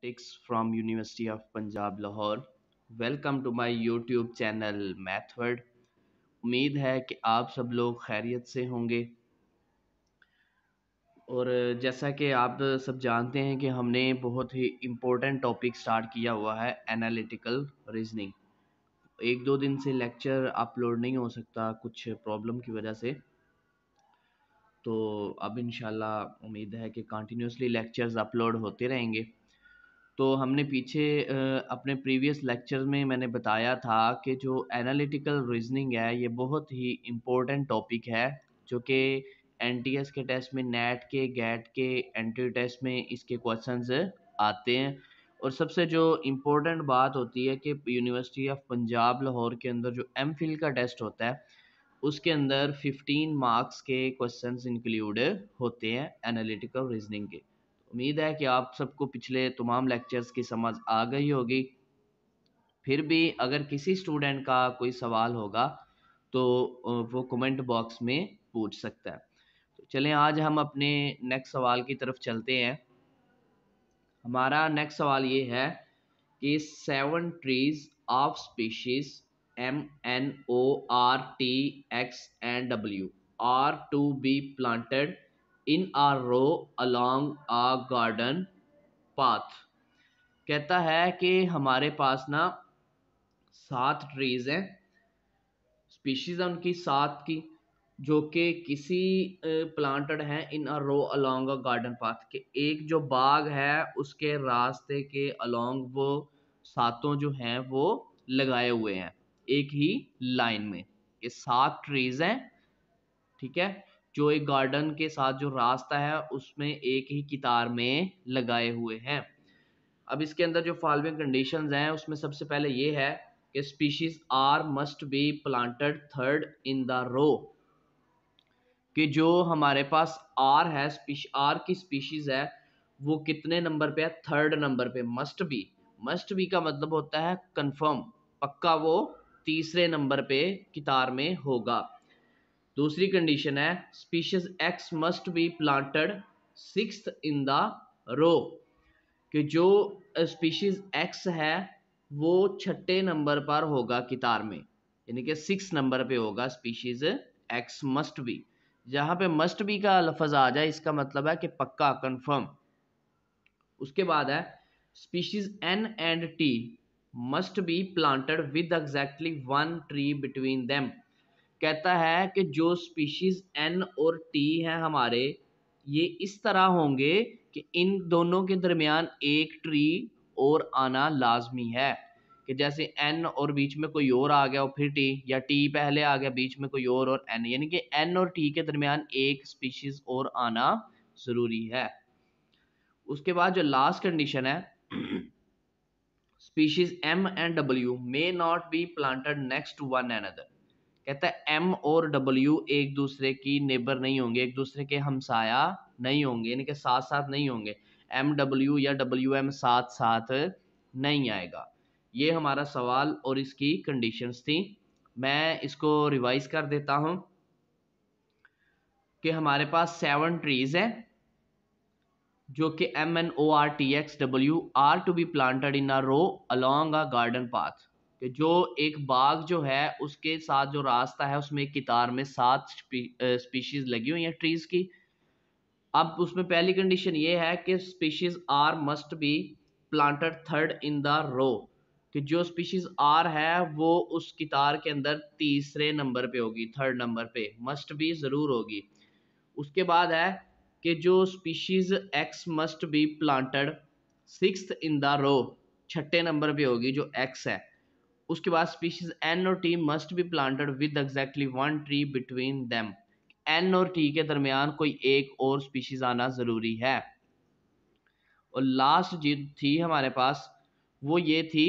Mathematics from university of Punjab Lahore. Welcome to my YouTube channel Mathword. उम्मीद है कि आप सब लोग खैरियत से होंगे। और जैसा कि आप सब जानते हैं कि हमने बहुत ही इम्पोर्टेंट टॉपिक स्टार्ट किया हुआ है, एनालिटिकल रीजनिंग। एक दो दिन से लेक्चर अपलोड नहीं हो सकता कुछ प्रॉब्लम की वजह से, तो अब इंशाल्लाह उम्मीद है कि कंटिन्यूसली लेक्चर्स अपलोड होते रहेंगे। तो हमने पीछे अपने प्रीवियस लेक्चर में मैंने बताया था कि जो एनालिटिकल रीजनिंग है ये बहुत ही इम्पोर्टेंट टॉपिक है, जो कि एनटीएस के टेस्ट में, नेट के, गेट के, एंट्री टेस्ट में इसके क्वेश्चंस आते हैं। और सबसे जो इम्पोर्टेंट बात होती है कि यूनिवर्सिटी ऑफ पंजाब लाहौर के अंदर जो एमफिल का टेस्ट होता है उसके अंदर 15 मार्क्स के क्वेश्चंस इंक्लूड होते हैं एनालिटिकल रीजनिंग के। उम्मीद है कि आप सबको पिछले तमाम लेक्चर्स की समझ आ गई होगी। फिर भी अगर किसी स्टूडेंट का कोई सवाल होगा तो वो कमेंट बॉक्स में पूछ सकता है। तो चलें आज हम अपने नेक्स्ट सवाल की तरफ चलते हैं। हमारा नेक्स्ट सवाल ये है कि 7 trees of species MNORTX and W are to be planted in a row along a garden path। कहता है कि हमारे पास ना 7 ट्रीज हैं, स्पीशीज है उनकी 7 की, जो कि किसी प्लांटेड हैं इन a row along a garden path के, एक जो बाग है उसके रास्ते के अलोंग वो सातों जो हैं वो लगाए हुए हैं एक ही लाइन में। ये 7 ट्रीज हैं, ठीक है, जो एक गार्डन के साथ जो रास्ता है उसमें एक ही कितार में लगाए हुए हैं। अब इसके अंदर जो फॉलोइंग कंडीशंस हैं उसमें सबसे पहले ये है कि species R must be planted third in the row, कि जो हमारे पास आर है, आर की स्पीशीज है वो कितने नंबर पे है? थर्ड नंबर पे। मस्ट बी का मतलब होता है कंफर्म, पक्का वो तीसरे नंबर पे कितार में होगा। दूसरी कंडीशन है species X must be planted sixth in the row, कि जो स्पीशीज एक्स है वो छठे नंबर पर होगा कितार में, यानी कि 6 नंबर पे होगा स्पीशीज एक्स मस्ट बी। जहां पे मस्ट बी का लफज आ जाए इसका मतलब है कि पक्का, कंफर्म। उसके बाद है species N and T must be planted with exactly 1 tree between them. कहता है कि जो स्पीशीज एन और टी हैं हमारे, ये इस तरह होंगे कि इन दोनों के दरमियान एक ट्री और आना लाजमी है, कि जैसे एन और बीच में कोई और आ गया और फिर टी, या टी पहले आ गया बीच में कोई और एन, यानी कि एन और टी के दरमियान एक स्पीशीज और आना जरूरी है। उसके बाद जो लास्ट कंडीशन है species M and W may not be planted next to one another. कहता है एम और डब्ल्यू एक दूसरे की नेबर नहीं होंगे, एक दूसरे के हमसाया नहीं होंगे, यानी कि साथ साथ नहीं होंगे। एम डब्ल्यू या डब्ल्यू एम साथ साथ नहीं आएगा। ये हमारा सवाल और इसकी कंडीशंस थी। मैं इसको रिवाइज कर देता हूं कि हमारे पास 7 ट्रीज हैं जो कि MNORTXW are to be planted in a row along a garden path, कि जो एक बाग जो है उसके साथ जो रास्ता है उसमें एक कितार में 7 स्पीशीज लगी हुई हैं ट्रीज की। अब उसमें पहली कंडीशन ये है कि species R must be planted third in the row, कि जो स्पीशीज आर है वो उस कितार के अंदर तीसरे नंबर पे होगी, थर्ड नंबर पे मस्ट बी जरूर होगी। उसके बाद है कि जो species X must be planted sixth in the row, छठे नंबर पे होगी जो एक्स है। उसके बाद स्पीशीज एन और T must be planted with exactly 1 tree between them, N और टी के दरमियान कोई एक और स्पीशीज आना जरूरी है। और लास्ट जो थी हमारे पास वो ये थी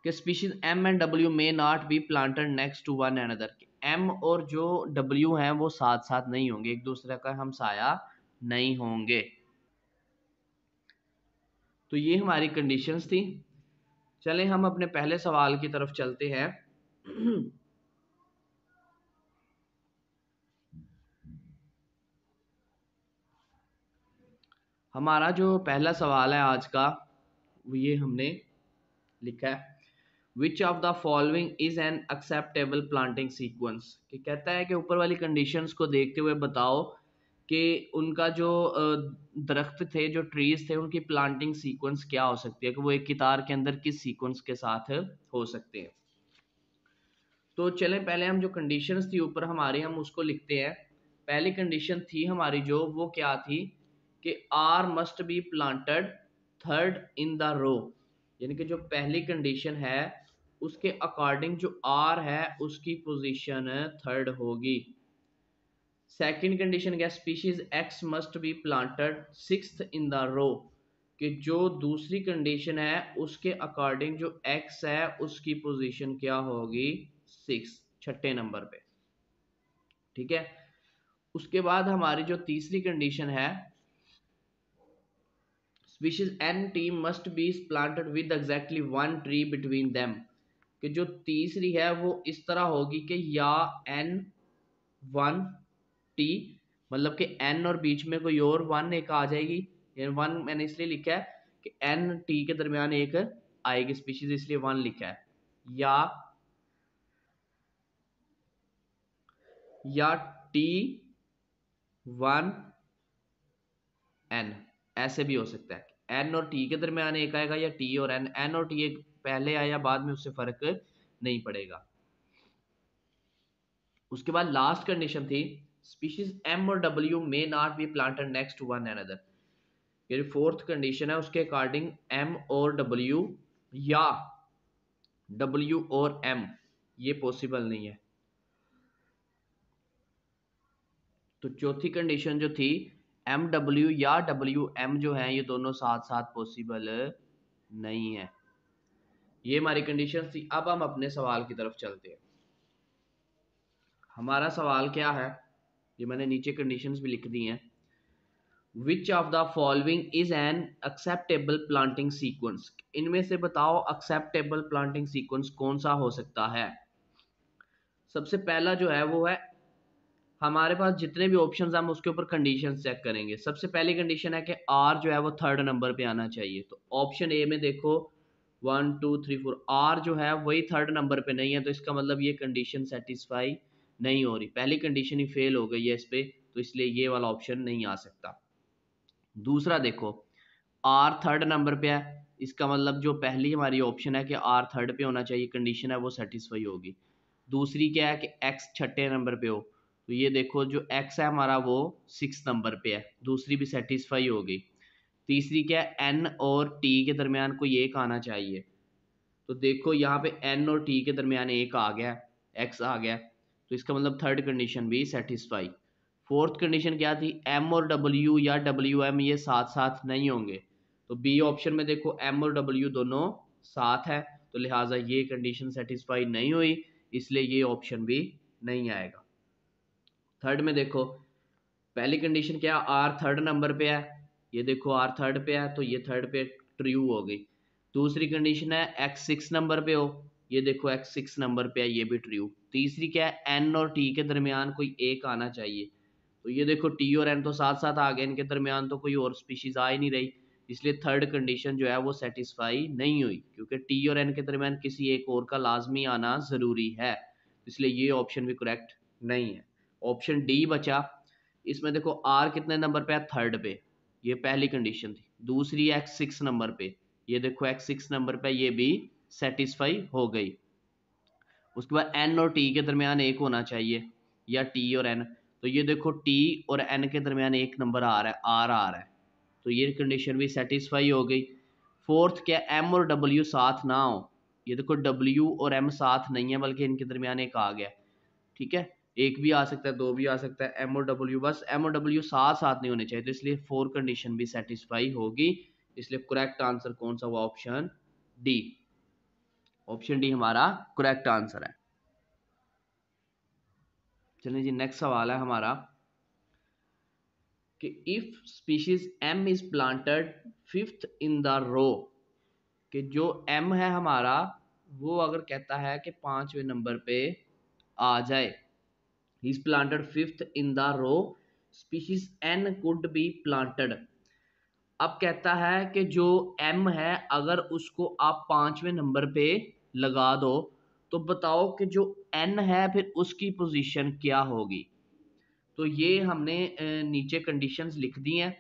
कि species M and W may not be planted next to one another. M और जो डब्ल्यू हैं वो साथ साथ नहीं होंगे, एक दूसरे का हमसाया नहीं होंगे। तो ये हमारी कंडीशंस थी। चलें हम अपने पहले सवाल की तरफ चलते हैं। हमारा जो पहला सवाल है आज का वो ये हमने लिखा है, विच of the following is an acceptable planting sequence. कि कहता है कि ऊपर वाली कंडीशंस को देखते हुए बताओ कि उनका जो दरख्त थे, जो ट्रीज थे, उनकी प्लांटिंग सीक्वेंस क्या हो सकती है, कि वो एक कितार के अंदर किस सीक्वेंस के साथ हो सकते हैं। तो चलें पहले हम जो कंडीशंस थी ऊपर हमारे, हम उसको लिखते हैं। पहली कंडीशन थी हमारी जो, वो क्या थी कि R must be planted third in the row. यानी कि जो पहली कंडीशन है उसके अकॉर्डिंग जो आर है उसकी पोजीशन थर्ड होगी। सेकंड कंडीशन क्या, species X must be planted sixth in the row. कि जो दूसरी कंडीशन है उसके अकॉर्डिंग जो एक्स है उसकी पोजीशन क्या होगी, सिक्स, छठे नंबर पे। ठीक है। उसके बाद हमारी जो तीसरी कंडीशन है, species N T must be planted with exactly one tree between them. कि जो तीसरी है वो इस तरह होगी कि या एन वन टी, मतलब कि एन और बीच में कोई और वन एक आ जाएगी। वन मैंने इसलिए लिखा है कि एन टी के दरमियान एक आएगी स्पीशीज, इसलिए वन लिखा है। या टी वन एन, ऐसे भी हो सकता है। एन और टी के दरमियान एक आएगा, या टी और एन, एन और टी एक पहले आया बाद में उससे फर्क नहीं पड़ेगा। उसके बाद लास्ट कंडीशन थी, स्पीशीज एम और W may not be planted next to one another. ये फोर्थ कंडीशन है, उसके अकॉर्डिंग एम और डब्ल्यू या डब्ल्यू और एम ये पॉसिबल नहीं है। तो चौथी कंडीशन जो थी, एम डब्ल्यू या डब्ल्यू एम जो है ये दोनों साथ साथ पॉसिबल नहीं है। ये हमारी कंडीशन थी। अब हम अपने सवाल की तरफ चलते हैं। हमारा सवाल क्या है, ये मैंने नीचे कंडीशंस भी लिख दी हैं। विच of the following is an acceptable planting sequence. इनमें से बताओ एक्सेप्टेबल प्लांटिंग सीक्वेंस कौन सा हो सकता है। सबसे पहला जो है वो है, हमारे पास जितने भी ऑप्शंस हैं हम उसके ऊपर कंडीशन चेक करेंगे। सबसे पहली कंडीशन है कि आर जो है वो थर्ड नंबर पे आना चाहिए। तो ऑप्शन ए में देखो 1 2 3 4, आर जो है वही थर्ड नंबर पे नहीं है, तो इसका मतलब ये कंडीशन सेटिस्फाई नहीं हो रही, पहली कंडीशन ही फेल हो गई है इस पे, तो इसलिए ये वाला ऑप्शन नहीं आ सकता। दूसरा देखो, आर थर्ड नंबर पे है, इसका मतलब जो पहली हमारी ऑप्शन है कि आर थर्ड पे होना चाहिए, कंडीशन है वो सेटिस्फाई होगी। दूसरी क्या है कि एक्स छठे नंबर पे हो, तो ये देखो जो एक्स है हमारा वो सिक्स नंबर पे है, दूसरी भी सेटिस्फाई हो गई। तीसरी क्या है, एन और टी के दरमियान कोई एक आना चाहिए, तो देखो यहाँ पे एन और टी के दरमियान एक आ गया, एक्स आ गया, तो इसका मतलब थर्ड कंडीशन भी सेटिस्फाई। फोर्थ कंडीशन क्या थी, एम और डब्ल्यू या डब्ल्यू एम ये साथ साथ नहीं होंगे, तो बी ऑप्शन में देखो एम और डब्ल्यू दोनों साथ है, तो लिहाजा ये कंडीशन सेटिस्फाई नहीं हुई, इसलिए ये ऑप्शन भी नहीं आएगा। थर्ड में देखो, पहली कंडीशन क्या, आर थर्ड नंबर पे है, ये देखो आर थर्ड पे है, तो ये थर्ड पे ट्रू हो गई। दूसरी कंडीशन है एक्स सिक्स नंबर पे हो, ये देखो एक्स सिक्स नंबर पे है, ये भी ट्रू। तीसरी क्या है, एन और टी के दरमियान कोई एक आना चाहिए, तो ये देखो टी और एन तो साथ साथ आ गए, इनके दरमियान तो कोई और स्पीशीज आ ही नहीं रही, इसलिए थर्ड कंडीशन जो है वो सेटिस्फाई नहीं हुई, क्योंकि टी और एन के दरमियान किसी एक और का लाजमी आना ज़रूरी है, इसलिए ये ऑप्शन भी करेक्ट नहीं है। ऑप्शन डी बचा, इसमें देखो आर कितने नंबर पे है, थर्ड पे, ये पहली कंडीशन थी। दूसरी एक्स सिक्स नंबर पे, ये देखो एक्स सिक्स नंबर पे, ये भी सेटिस्फाई हो गई। उसके बाद एन और टी के दरमियान एक होना चाहिए, या टी और एन, तो ये देखो टी और एन के दरमियान एक नंबर आ रहा है, आर आ रहा है, तो ये कंडीशन भी सेटिस्फाई हो गई। फोर्थ क्या, एम और डब्ल्यू साथ ना हो, ये देखो डब्ल्यू और एम साथ नहीं है बल्कि इनके दरमियान एक आ गया। ठीक है, एक भी आ सकता है, दो भी आ सकता है, एम और डब्ल्यू, बस एम और डब्ल्यू साथ साथ नहीं होने चाहिए, तो इसलिए फोर कंडीशन भी सेटिस्फाई होगी, इसलिए करेक्ट आंसर कौन सा हुआ, ऑप्शन डी। ऑप्शन डी हमारा करेक्ट आंसर है। चलिए जी, नेक्स्ट सवाल है हमारा कि if species M is planted fifth in the row. कि जो एम है हमारा वो अगर कहता है कि पांचवें नंबर पे आ जाए, he is planted fifth in the row, species n could be planted अब कहता है कि जो m है अगर उसको आप 5वें नंबर पे लगा दो तो बताओ कि जो n है फिर उसकी पोजीशन क्या होगी। तो ये हमने नीचे कंडीशंस लिख दी हैं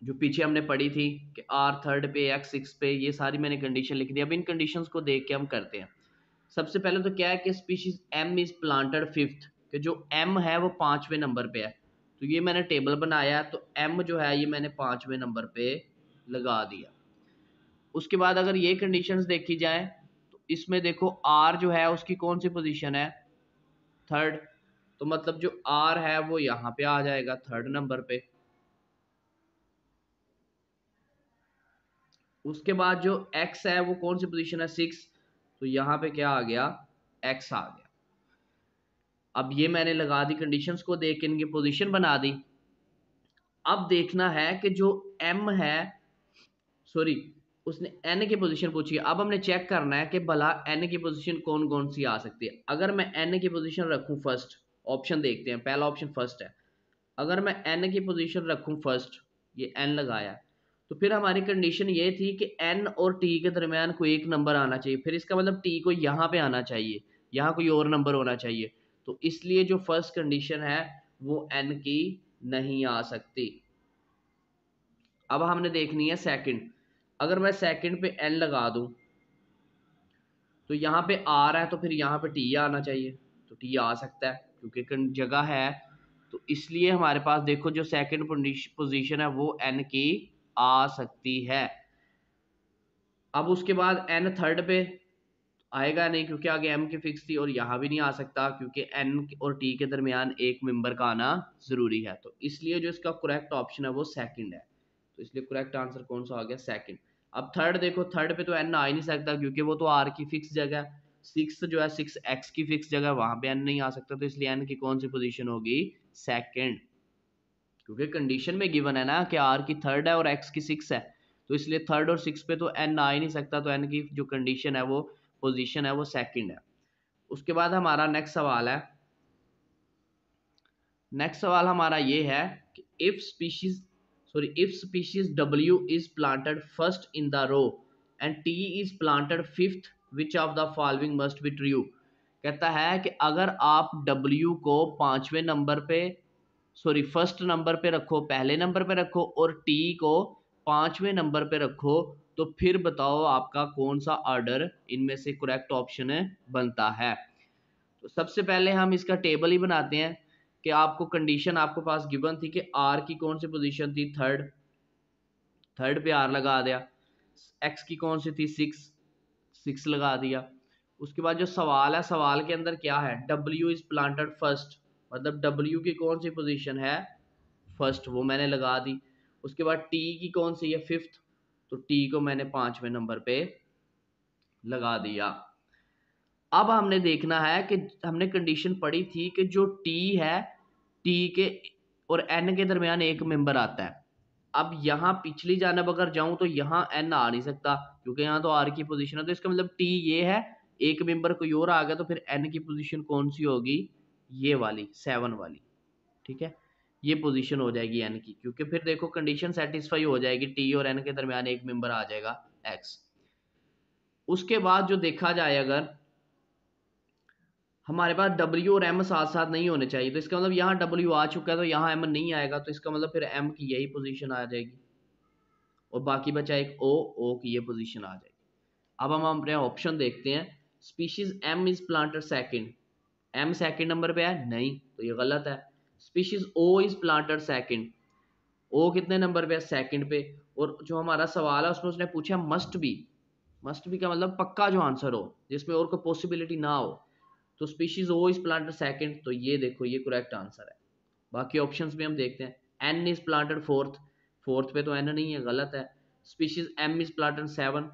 जो पीछे हमने पढ़ी थी कि r थर्ड पे x सिक्स पे, ये सारी मैंने कंडीशन लिख दी। अब इन कंडीशंस को देख के हम करते हैं। सबसे पहले तो क्या है कि species m is planted fifth, कि जो m है वो 5वें नंबर पे है। तो ये मैंने टेबल बनाया तो m जो है ये मैंने 5वें नंबर पे लगा दिया। उसके बाद अगर ये कंडीशंस देखी जाए तो इसमें देखो r जो है उसकी कौन सी पोजीशन है, थर्ड। तो मतलब जो r है वो यहाँ पे आ जाएगा थर्ड नंबर पे। उसके बाद जो x है वो कौन सी पोजीशन है, सिक्स। तो यहाँ पे क्या आ गया, x आ गया। अब ये मैंने लगा दी, कंडीशंस को देख के इनकी पोजीशन बना दी। अब देखना है कि जो m है, सॉरी उसने n की पोजीशन पूछी है। अब हमने चेक करना है कि भला n की पोजीशन कौन कौन सी आ सकती है। अगर मैं n की पोजीशन रखूं फर्स्ट, ऑप्शन देखते हैं, पहला ऑप्शन फर्स्ट है। अगर मैं n की पोजीशन रखूं फर्स्ट, ये n लगाया, तो फिर हमारी कंडीशन ये थी कि n और t के दरमियान कोई एक नंबर आना चाहिए। फिर इसका मतलब t को यहाँ पे आना चाहिए, यहाँ कोई और नंबर होना चाहिए। तो इसलिए जो फर्स्ट कंडीशन है वो n की नहीं आ सकती। अब हमने देखनी है सेकंड। अगर मैं सेकंड पे n लगा दूं तो यहाँ पे r है तो फिर यहाँ पे t आना चाहिए। तो t आ सकता है क्योंकि जगह है। तो इसलिए हमारे पास देखो जो सेकंड पोजीशन है वो n की आ सकती है। अब उसके बाद n थर्ड पे आएगा नहीं क्योंकि आगे m की फिक्स थी, और यहाँ भी नहीं आ सकता क्योंकि n और t के दरमियान एक मेंबर का आना जरूरी है। तो इसलिए जो इसका करेक्ट ऑप्शन है वो सेकंड है। तो इसलिए करेक्ट आंसर कौन सा आ गया, सेकंड। अब थर्ड देखो, थर्ड पे तो n आ ही नहीं सकता क्योंकि वो तो r की फिक्स जगह, सिक्स जो है सिक्स x की फिक्स जगह, वहां पे n नहीं आ सकता। तो इसलिए n की कौन सी पोजीशन होगी, सेकंड। क्योंकि कंडीशन में गिवन है ना कि r की थर्ड है और x की सिक्स है। तो इसलिए थर्ड और सिक्स पे तो n आ ही नहीं सकता। तो n की जो कंडीशन है वो पोजीशन है वो सेकंड है। उसके बाद हमारा नेक्स्ट सवाल है, नेक्स्ट सवाल हमारा ये है कि if species W is planted first in the row and T is planted fifth, which of the following must be true. कहता है कि अगर आप W को पांचवें नंबर पे, सॉरी फर्स्ट नंबर पे रखो, पहले नंबर पे रखो, और T को पांचवें नंबर पे रखो, तो फिर बताओ आपका कौन सा ऑर्डर इनमें से करेक्ट ऑप्शन बनता है। तो सबसे पहले हम इसका टेबल ही बनाते हैं कि आपको कंडीशन आपको पास गिवन थी कि आर की कौन सी पोजीशन थी, थर्ड। थर्ड पे आर लगा दिया। एक्स की कौन सी थी, सिक्स, सिक्स लगा दिया। उसके बाद जो सवाल है, सवाल के अंदर क्या है, डब्ल्यू इज प्लांटेड फर्स्ट, मतलब डब्ल्यू की कौन सी पोजीशन है, फर्स्ट, वो मैंने लगा दी। उसके बाद टी की कौन सी है, फिफ्थ, तो टी को मैंने पांचवें नंबर पे लगा दिया। अब हमने देखना है कि हमने कंडीशन पढ़ी थी कि जो टी है, टी के और एन के दरमियान एक मेंबर आता है। अब यहाँ पिछली जानब अगर जाऊं तो यहाँ एन आ नहीं सकता क्योंकि यहाँ तो आर की पोजीशन है। तो इसका मतलब टी ये है, एक मेंबर कोई और आ गया, तो फिर एन की पोजीशन कौन सी होगी, ये वाली, सेवन वाली। ठीक है, ये पोजीशन हो जाएगी एन की, क्योंकि फिर देखो कंडीशन सेटिस्फाई हो जाएगी, टी और एन के दरमियान एक मेंबर आ जाएगा, एक्स। उसके बाद जो देखा जाए, अगर हमारे पास W और M साथ साथ नहीं होने चाहिए, तो इसका मतलब यहाँ W आ चुका है तो यहाँ M नहीं आएगा। तो इसका मतलब फिर M की यही पोजीशन आ जाएगी और बाकी बचा एक O की ये पोजीशन आ जाएगी। अब हम अपने ऑप्शन देखते हैं। Species M is planted second, M second number पे है, नहीं, तो ये गलत है। Species O is planted second, O कितने नंबर पे है, सेकंड पे। और जो हमारा सवाल है उसमें उसने पूछा मस्ट बी, मस्ट बी का मतलब पक्का जो आंसर हो जिसमें और कोई पॉसिबिलिटी ना हो। तो species O is planted second, तो ये देखो ये करेक्ट आंसर है। बाकी ऑप्शंस में हम देखते हैं, N is planted fourth, fourth पे तो एन नहीं है, गलत है। Species M is planted seven,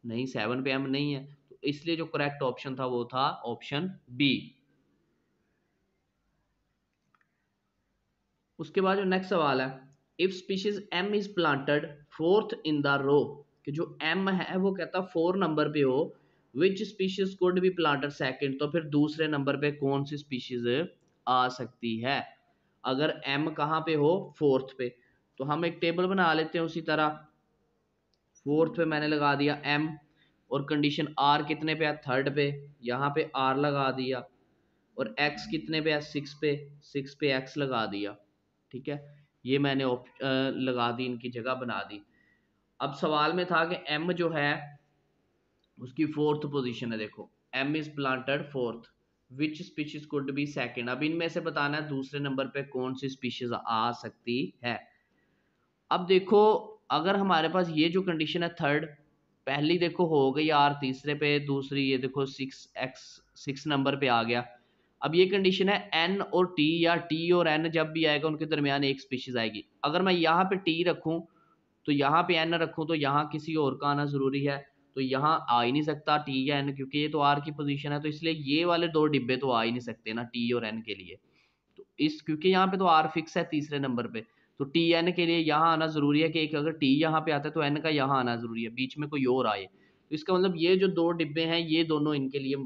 नहीं, सेवन पे एम नहीं है। तो इसलिए जो करेक्ट ऑप्शन था वो था ऑप्शन बी। उसके बाद जो नेक्स्ट सवाल है, if species M is planted fourth in the row, कि जो एम है वो कहता फोर नंबर पे हो, which species could be planted second, तो फिर दूसरे नंबर पे कौन सी स्पीशीज आ सकती है। अगर एम कहाँ पे हो, फोर्थ पे, तो हम एक टेबल बना लेते हैं उसी तरह। फोर्थ पे मैंने लगा दिया m, और कंडीशन r कितने पे है, थर्ड पे, यहाँ पे r लगा दिया, और x कितने पे है, 6 पे, 6 पे x लगा दिया। ठीक है, ये मैंने लगा दी, इनकी जगह बना दी। अब सवाल में था कि m जो है उसकी फोर्थ पोजीशन है। देखो m is planted fourth, which species could B second. अब इनमें से बताना है दूसरे नंबर पे कौन सी स्पीशीज आ सकती है। अब देखो अगर हमारे पास ये जो कंडीशन है थर्ड, पहली देखो हो गई आर तीसरे पे, दूसरी ये देखो 6x 6 नंबर पे आ गया। अब ये कंडीशन है n और t, या t और n जब भी आएगा उनके दरमियान एक स्पीशीज आएगी। अगर मैं यहाँ पे t रखूं तो यहाँ पे n रखूं तो यहाँ किसी और का आना जरूरी है, तो यहाँ आ ही नहीं सकता t या n, क्योंकि ये तो r की पोजीशन है, तो इसलिए ये वाले दो डिब्बे तो आ ही नहीं सकते ना t और n के लिए। तो इस क्योंकि यहाँ पे तो r फिक्स है तीसरे नंबर पे, तो टी एन के लिए यहाँ आना जरूरी है कि एक अगर टी यहाँ पे आता है तो एन का यहाँ आना जरूरी है, बीच में कोई और आए। तो इसका मतलब ये जो दो डिब्बे हैं ये दोनों इनके लिए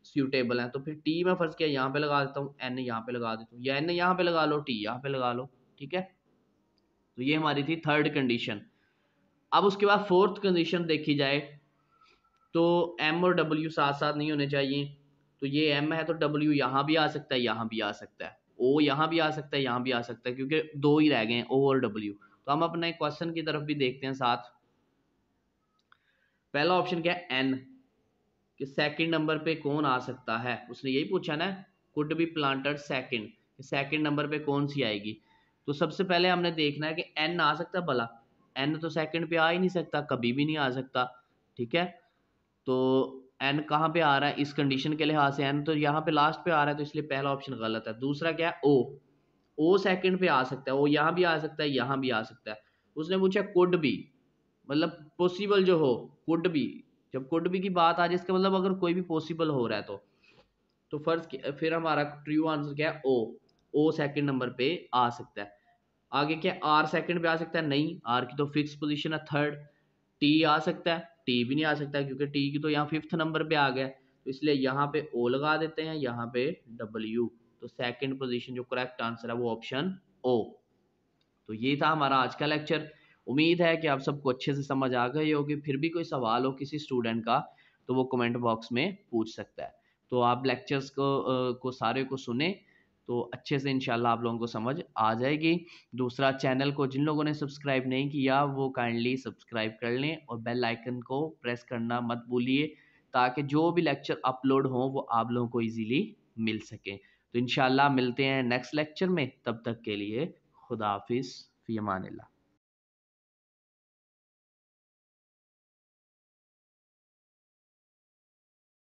सूटेबल हैं। तो फिर टी में फर्स्ट किया यहाँ पे लगा देता हूँ, एन यहाँ पे लगा देता हूँ, या एन यहाँ पे लगा लो, टी यहाँ पे लगा लो। ठीक है, तो ये हमारी थी थर्ड कंडीशन। अब उसके बाद फोर्थ कंडीशन देखी जाए तो एम और डब्ल्यू साथ साथ नहीं होने चाहिए। तो ये एम है तो डब्ल्यू यहाँ भी आ सकता है, यहाँ भी आ सकता है, ओ यहाँ भी आ सकता है, यहाँ भी आ सकता है, क्योंकि दो ही रह गए हैं ओ और डब्ल्यू। तो हम अपने क्वेश्चन की तरफ भी देखते हैं साथ। पहला ऑप्शन क्या है, एन, कि सेकंड नंबर पे कौन आ सकता है, उसने यही पूछा ना, could be planted second, second number पे कौन सी आएगी। तो सबसे पहले हमने देखना है कि एन आ सकता है भला, एन तो सेकंड पे आ ही नहीं सकता, कभी भी नहीं आ सकता। ठीक है, तो एन कहाँ पे आ रहा है इस कंडीशन के लिहाज से, एन तो यहाँ पे लास्ट पे आ रहा है, तो इसलिए पहला ऑप्शन गलत है। दूसरा क्या है, ओ सेकंड पे आ सकता है, ओ यहाँ भी आ सकता है, यहाँ भी आ सकता है। उसने पूछा कुड बी, मतलब पॉसिबल जो हो, कुड बी, जब कुड बी की बात आ जाए इसका मतलब अगर कोई भी पॉसिबल हो रहा है तो फर्स्ट फिर हमारा ट्रू आंसर क्या है, ओ सेकंड नंबर पे आ सकता है। आगे क्या, आर सेकंड पे आ सकता है, नहीं, आर की तो फिक्स पोजीशन है थर्ड। टी आ सकता है, टी भी नहीं आ सकता क्योंकि टी की तो यहाँ फिफ्थ नंबर पे आ गया, तो इसलिए यहाँ पे ओ लगा देते हैं, यहाँ पे डब्ल्यू। तो सेकंड पोजीशन जो करेक्ट आंसर है वो ऑप्शन ओ। तो ये था हमारा आज का लेक्चर। उम्मीद है कि आप सबको अच्छे से समझ आ गई होगी। फिर भी कोई सवाल हो किसी स्टूडेंट का तो वो कमेंट बॉक्स में पूछ सकता है। तो आप लेक्चर्स को सारे को सुने तो अच्छे से इंशाल्लाह आप लोगों को समझ आ जाएगी। दूसरा, चैनल को जिन लोगों ने सब्सक्राइब नहीं किया वो काइंडली सब्सक्राइब कर लें और बेल आइकन को प्रेस करना मत भूलिए, ताकि जो भी लेक्चर अपलोड हो वो आप लोगों को ईजीली मिल सके। तो इंशाल्लाह मिलते हैं नेक्स्ट लेक्चर में, तब तक के लिए खुदा हाफिज़, फ़ी अमानिल्लाह।